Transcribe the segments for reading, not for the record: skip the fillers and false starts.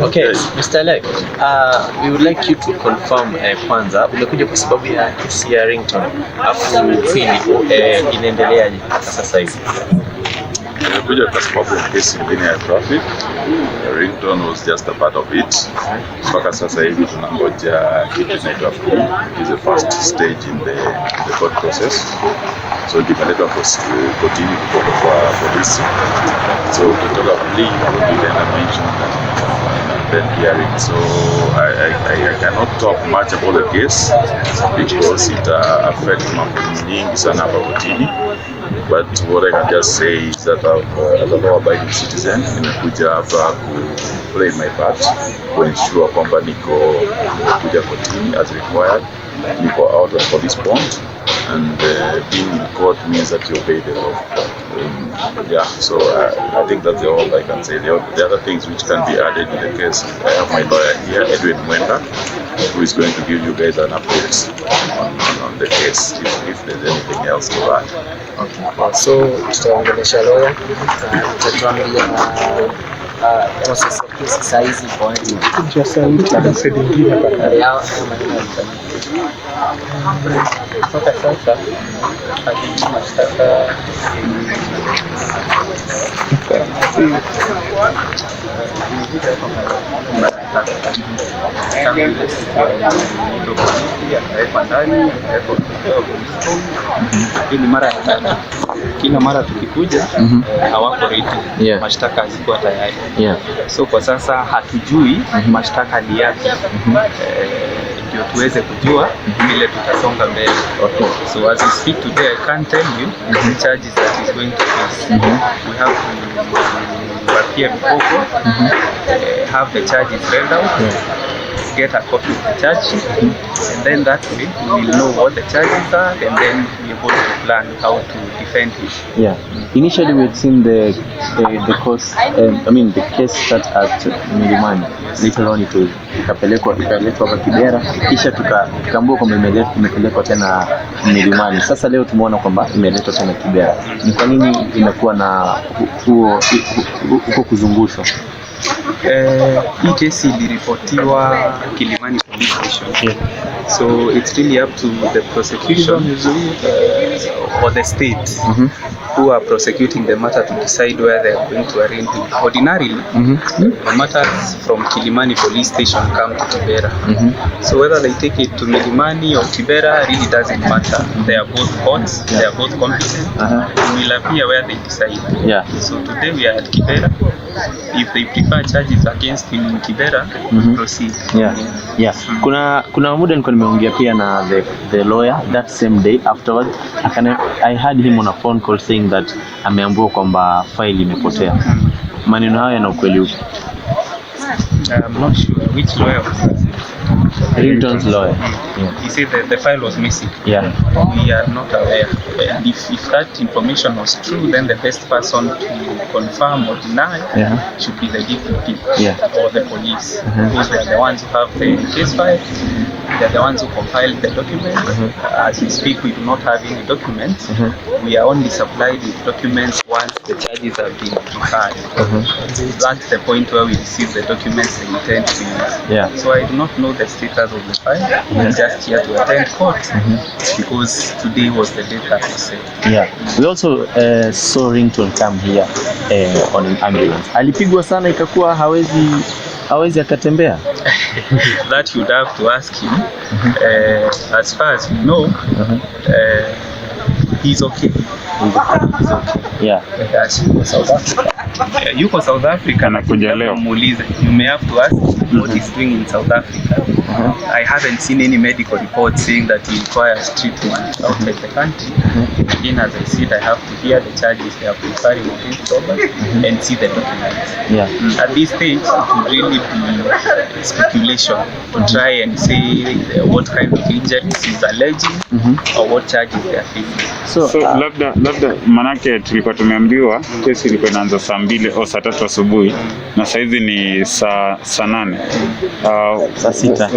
Okay, Mr. Alai, we would like you to confirm kwanza umekuja kwa sababu ya kesi ya Ringtone, afu pili inaendeleaje sasa hivi? Nimekuja kwa sababu ya kesi nyingine ya traffic. Ringtone was just a part of it. Mpaka sasa hivi tunangoja kitu inaitwa plea. It is the first stage in the court process. So imeletwa kotini kutoka kwa polisi. So ukitoka plea will be then mentioned then hearing. So I cannot talk much about the case because it affects mambo nyingi sana hapa kotini. But what I can just say is that as a law-abiding citizen, nimekuja hapa ku play my part, to ensure kwamba niko kuja kotini as required, niko out of police bond, and being in court means that you obey the law. Yeah, so I think that's all I can say. The other things which can be added in the case, I have my lawyer here, Edwin Mwenda, who is going to give you guys an update on the case if there's anything else to add. Okay. So tutaongelesha lawyer, tutatuambia process of case size kwa nini kuja sauti na sasa nyingine hapa ya maneno kutoka sasa hadi mashtaka kila mara tukikuja hawako ready, mashtaka hazikuwa tayari. So kwa sasa hatujui mashtaka ni yapi, ndio tuweze kujua vile tutasonga mbele. So as we speak today, I can't tell you the charges that is going to face. We have to appear before court, have the charges read out, get a copy of the charge, and then that way we will know what the charges are, and then be able to plan how to defend it. Initially we had seen the cause, the case start at Milimani. Later on it was ikaletwa hapa Kibera, kisha tukaambua kwamba imepelekwa tena Milimani. Sasa leo tumeona kwamba imeletwa tena Kibera. Ni kwa nini imekuwa na huo kuzungushwa? Hii kesi iliripotiwa Kilimani Police Station. So it's really up to the prosecution or the state who are prosecuting the matter to decide where they are going to arraign him. Ordinarily, the matters from Kilimani Police Station come to Kibera. So whether they take it to Milimani or Kibera really doesn't matter. They are both courts, they are both competent. We will appear where they decide. So today we are at Kibera. If they prefer charges against him in Kibera, proceed. Kuna muda nilikuwa nimeongea pia na the lawyer that same day afterwards. I had him on a phone call saying that ameambiwa kwamba file imepotea. Maneno haya yana ukweli upi? I'm not sure which lawyer was that. Ringtone's lawyer. He said that the file was missing. We are not aware. And if that information was true, then the best person to confirm or deny should be the DPP or the police. Those were the ones who have the case file. They are the ones who compiled the documents. As we speak, we do not have any documents. We are only supplied with documents once the charges have been prepared. That's the point where we receive the documents they intend to use. So I do not know the status of the file. I'm just here to attend court because today was the date that was set. We also saw Ringtone come here on an ambulance. Alipigwa sana ikakuwa hawezi akatembea. That you'd have to ask him. As far as we know, he's okay. He's okay. South Africa. Yuko South Africa na kuja leo. Muulize. You may have to ask what he's doing in South Africa. I haven't seen any medical report saying that he requires treatment outside the country. Again, as I said, I have to hear the charges they are preparing against Robert and see the documents. At this stage, it would really be speculation to try and say what kind of injuries he's alleging or what charges they are facing. So labda manake tulikuwa tumeambiwa kesi ilikuwa inaanza saa 2 au saa 3 asubuhi na saa hizi ni saa 8.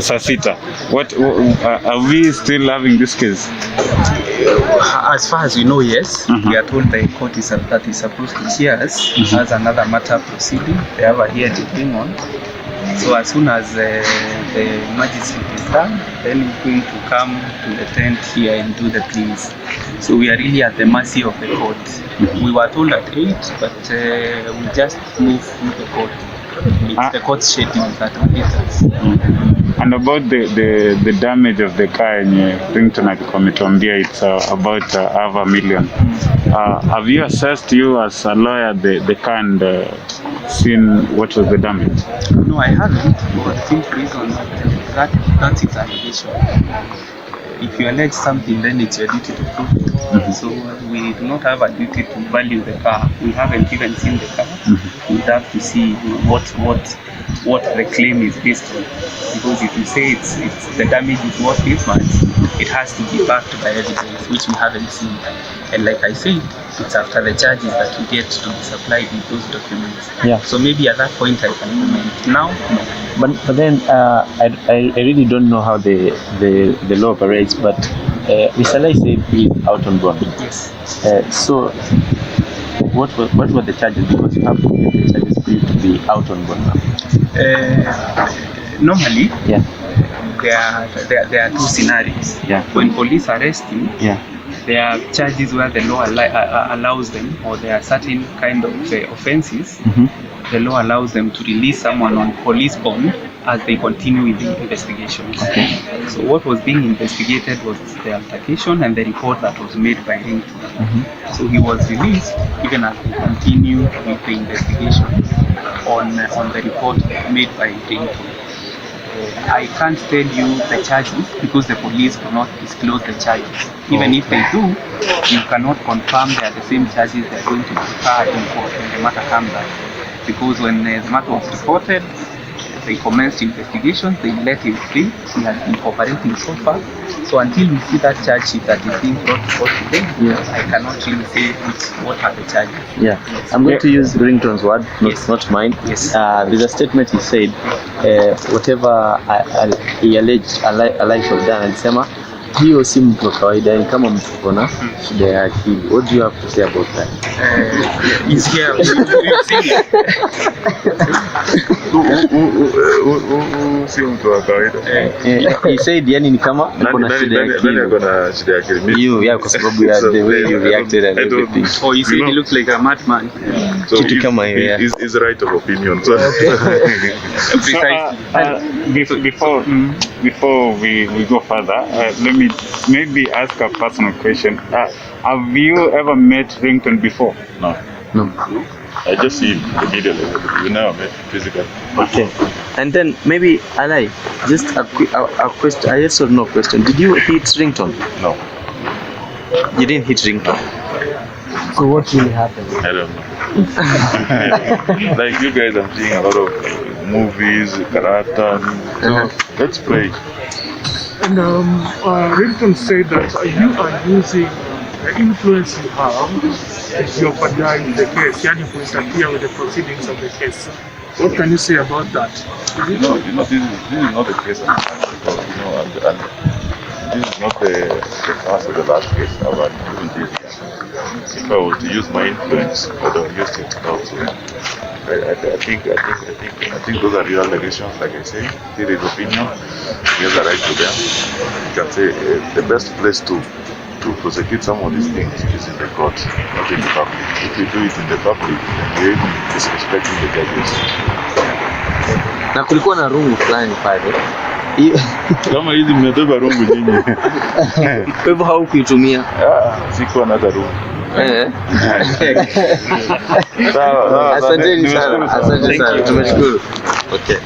Saa 6. What are we still having this case? As far as we know, yes. We are told the court that is supposed to hear us as another matter proceeding. They have a hearing going on. So as soon as the magistrate is done, then he's going to come to the tent here and do the pleas. So we are really at the mercy of the court. We were told at 8, but we just moved through the court. It's the court schedule that updates us. And about the damage of the car in Ringtone Apoko, it's about $500,000. Have you assessed, you as a lawyer, the car and seen what was the damage? No, I haven't, for the simple reason that that's its allegation. If you allege something, then it's your duty to prove it. So we do not have a duty to value the car. We haven't even seen the car. We'd have to see what the claim is based on. Because if you say it's the damage is worth this much, it has to be backed by evidence, which we haven't seen. And like I said, it's after the charges that we get to be supplied with those documents. Yeah. So maybe at that point I can comment. Now, no. But then I really don't know how the law operates. But Mr. Alai said he's out on bond. Yes. So what were the charges? Because you have to get the charges for you to be out on bond now. Normally, Yeah. there are 2 scenarios. Yeah. When police arrest you, Yeah. there are charges where the law allows them, or there are certain kind of offenses. The law allows them to release someone on police bond as they continue with the investigations. Okay. So what was being investigated was the altercation and the report that was made by Ringtone. So he was released even as they continue with the investigation on the report made by Ringtone. I can't tell you the charges because the police do not disclose the charges. Even if they do, you cannot confirm they are the same charges they are going to declare in court when the matter comes out. Because when the matter was reported, they commenced investigations, they let him free. He has been cooperating so far. So until we see that charge sheet that is being brought to court today, I cannot really say what are the charges. Yeah. Yes. I'm going to use Ringtone's word, Yes. not mine. Yes. There's a statement he said, whatever he alleged Alai should have done, alisema hiyo si mtu wa kawaida, ni kama mtu kuna shida ya akili. What do you have to say about that? He's here. Sio mtu wa kawaida. He said yani ni kama kuna shida ya akili. Nani kuna shida ya akili? You, kwa sababu ya the way you reacted and everything. Or he said he looks like a madman. So Kitu kama hiyo, yeah. Is right of opinion. So Before we go further, let me maybe ask a personal question. Have you ever met Ringtone before? no. I just see him immediately. We never met physically. Okay. And then maybe Alai, just a question, a yes or no question. Did you hit Ringtone? No. You didn't hit Ringtone. So what really happened? I don't know. Like you guys, I'm seeing a lot of movies, karata. So let's play. And Ringtone said that you are using the influence you have as your partner in the case, yani to interfere with the proceedings of the case. What can you say about that? You know, this is not the case. Because, and this is not the first or the last case I've had doing this. If I was to use my influence, I don't use it also. I think those are real allegations, like I say. It is opinion. He has a right to them. You can say the best place to prosecute some of these things is in the court, not in the public. If you do it in the public, then you're even disrespecting the judges. Na kulikuwa na rungu fulani pale. Kama hizi mmebeba rungu nyinyi. Kwa hivyo haukuitumia. Sikua na rungu. Asante sana. Tumeshukuru. Okay.